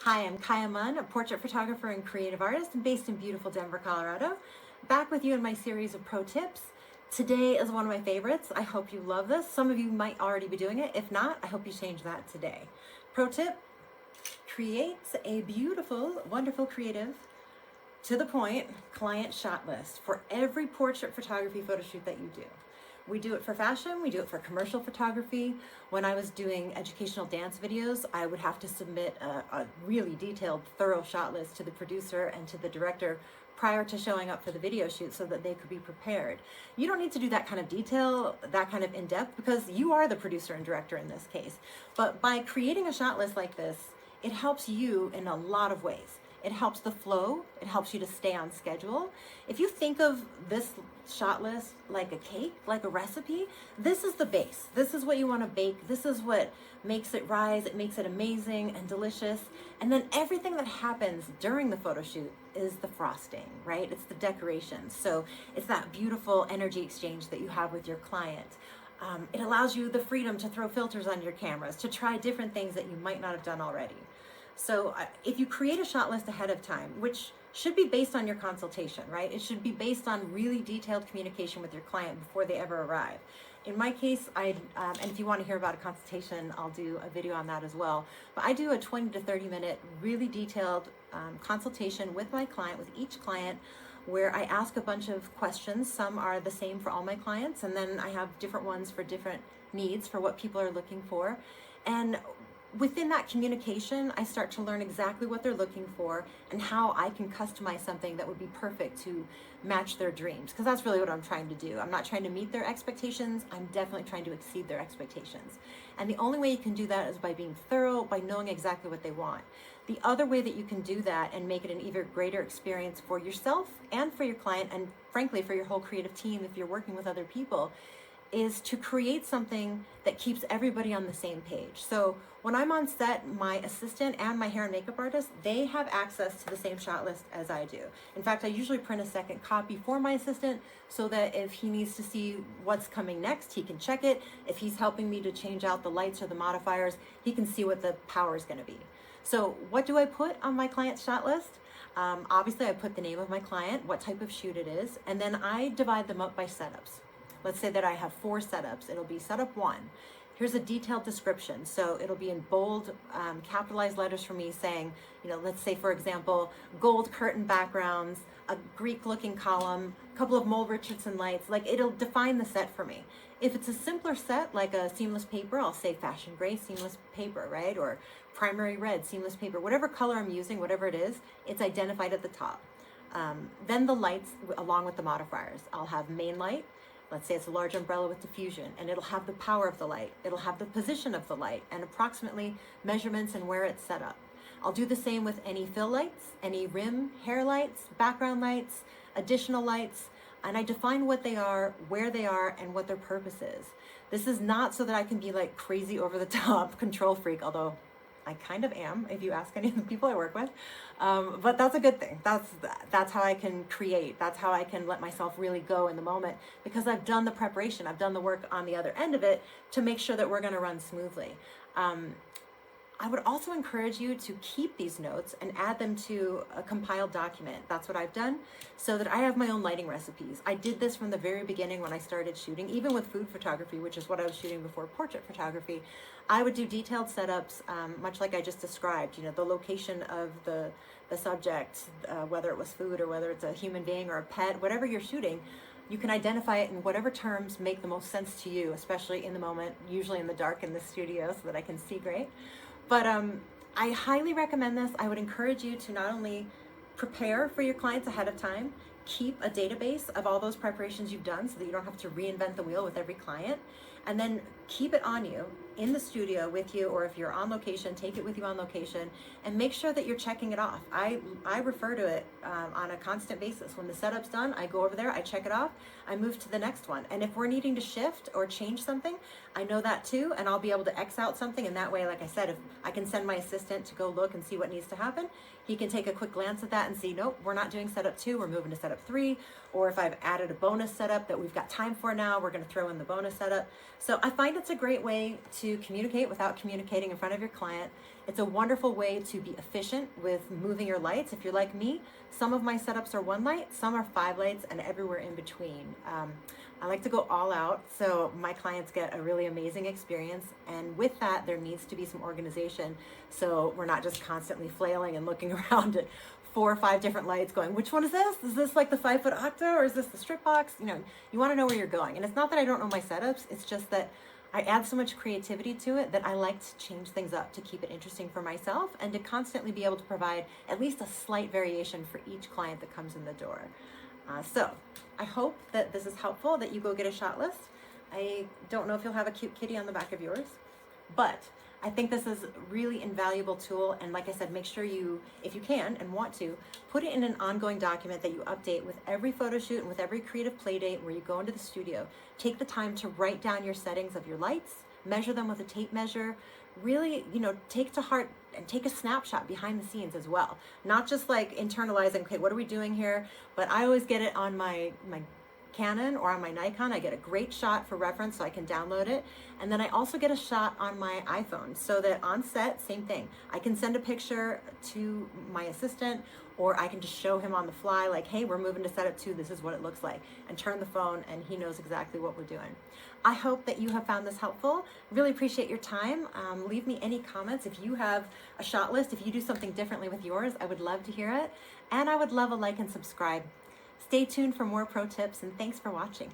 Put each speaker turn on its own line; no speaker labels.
Hi, I'm Kaya Munn, a portrait photographer and creative artist based in beautiful Denver, Colorado. Back with you in my series of pro tips. Today is one of my favorites. I hope you love this. Some of you might already be doing it. If not, I hope you change that today. Pro tip, create a beautiful, wonderful, creative, to the point client shot list for every portrait photography photo shoot that you do. We do it for fashion, we do it for commercial photography. When I was doing educational dance videos, I would have to submit a really detailed, thorough shot list to the producer and to the director prior to showing up for the video shoot so that they could be prepared. You don't need to do that kind of detail, that kind of in-depth, because you are the producer and director in this case. But by creating a shot list like this, it helps you in a lot of ways. It helps the flow. It helps you to stay on schedule. If you think of this shot list like a cake, like a recipe, this is the base. This is what you want to bake. This is what makes it rise. It makes it amazing and delicious. And then everything that happens during the photo shoot is the frosting, right? It's the decorations. So it's that beautiful energy exchange that you have with your client. It allows you the freedom to throw filters on your cameras, to try different things that you might not have done already. So if you create a shot list ahead of time, which should be based on your consultation, right? It should be based on really detailed communication with your client before they ever arrive. In my case, and if you want to hear about a consultation, I'll do a video on that as well. But I do a 20 to 30 minute, really detailed consultation with my client, with each client, where I ask a bunch of questions. Some are the same for all my clients, and then I have different ones for different needs, for what people are looking for. And within that communication, I start to learn exactly what they're looking for and how I can customize something that would be perfect to match their dreams. Because that's really what I'm trying to do. I'm not trying to meet their expectations. I'm definitely trying to exceed their expectations. And the only way you can do that is by being thorough, by knowing exactly what they want. The other way that you can do that and make it an even greater experience for yourself and for your client, and frankly for your whole creative team if you're working with other people, is to create something that keeps everybody on the same page. So when I'm on set, my assistant and my hair and makeup artist, they have access to the same shot list as I do. In fact, I usually print a second copy for my assistant so that if he needs to see what's coming next, he can check it. If he's helping me to change out the lights or the modifiers, he can see what the power is gonna be. So what do I put on my client's shot list? Obviously I put the name of my client, what type of shoot it is, and then I divide them up by setups. Let's say that I have 4 setups. It'll be setup 1. Here's a detailed description. So it'll be in bold, capitalized letters for me saying, let's say, for example, gold curtain backgrounds, a Greek-looking column, a couple of Mole Richardson lights. Like, it'll define the set for me. If it's a simpler set, like a seamless paper, I'll say fashion gray seamless paper, right? Or primary red seamless paper. Whatever color I'm using, whatever it is, it's identified at the top. Then the lights, along with the modifiers. I'll have main light. Let's say it's a large umbrella with diffusion, and it'll have the power of the light. It'll have the position of the light and approximately measurements and where it's set up. I'll do the same with any fill lights, any rim, hair lights, background lights, additional lights, and I define what they are, where they are, and what their purpose is. This is not so that I can be like crazy over the top control freak, although I kind of am, if you ask any of the people I work with. But that's a good thing. That's how I can create. That's how I can let myself really go in the moment, because I've done the preparation. I've done the work on the other end of it to make sure that we're going to run smoothly. I would also encourage you to keep these notes and add them to a compiled document. That's what I've done, so that I have my own lighting recipes. I did this from the very beginning when I started shooting, even with food photography, which is what I was shooting before portrait photography. I would do detailed setups, much like I just described, the location of the subject, whether it was food or whether it's a human being or a pet, whatever you're shooting. You can identify it in whatever terms make the most sense to you, especially in the moment, usually in the dark in the studio so that I can see great. But I highly recommend this. I would encourage you to not only prepare for your clients ahead of time, keep a database of all those preparations you've done so that you don't have to reinvent the wheel with every client, and then keep it on you in the studio with you, or if you're on location, take it with you on location and make sure that you're checking it off. I refer to it on a constant basis. When the setup's done, I go over there, I check it off, I move to the next one. And if we're needing to shift or change something, I know that too, and I'll be able to X out something. And that way, like I said, if I can send my assistant to go look and see what needs to happen, he can take a quick glance at that and see, nope, we're not doing setup 2, we're moving to setup 3. Or if I've added a bonus setup that we've got time for now, we're going to throw in the bonus setup. So I find it's a great way to communicate without communicating in front of your client. It's a wonderful way to be efficient with moving your lights. If you're like me, some of my setups are one light, some are 5 lights, and everywhere in between. I like to go all out, so my clients get a really amazing experience. And with that, there needs to be some organization, so we're not just constantly flailing and looking around at 4 or 5 different lights going, which one is this? Is this like the 5-foot octa, or is this the strip box? You know, you want to know where you're going. And it's not that I don't know my setups, it's just that I add so much creativity to it that I like to change things up to keep it interesting for myself and to constantly be able to provide at least a slight variation for each client that comes in the door. So I hope that this is helpful, that you go get a shot list. I don't know if you'll have a cute kitty on the back of yours, but I think this is a really invaluable tool. And like I said, make sure you, if you can and want to, put it in an ongoing document that you update with every photo shoot and with every creative play date where you go into the studio. Take the time to write down your settings of your lights, measure them with a tape measure, really, take to heart and take a snapshot behind the scenes as well. Not just like internalizing, okay, what are we doing here? But I always get it on my Canon or on my Nikon. I get a great shot for reference so I can download it. And then I also get a shot on my iPhone so that on set, same thing. I can send a picture to my assistant, or I can just show him on the fly, like, hey, we're moving to setup 2, this is what it looks like, and turn the phone and he knows exactly what we're doing. I hope that you have found this helpful. Really appreciate your time. Leave me any comments. If you have a shot list, if you do something differently with yours, I would love to hear it. And I would love a like and subscribe. Stay tuned for more pro tips, and thanks for watching.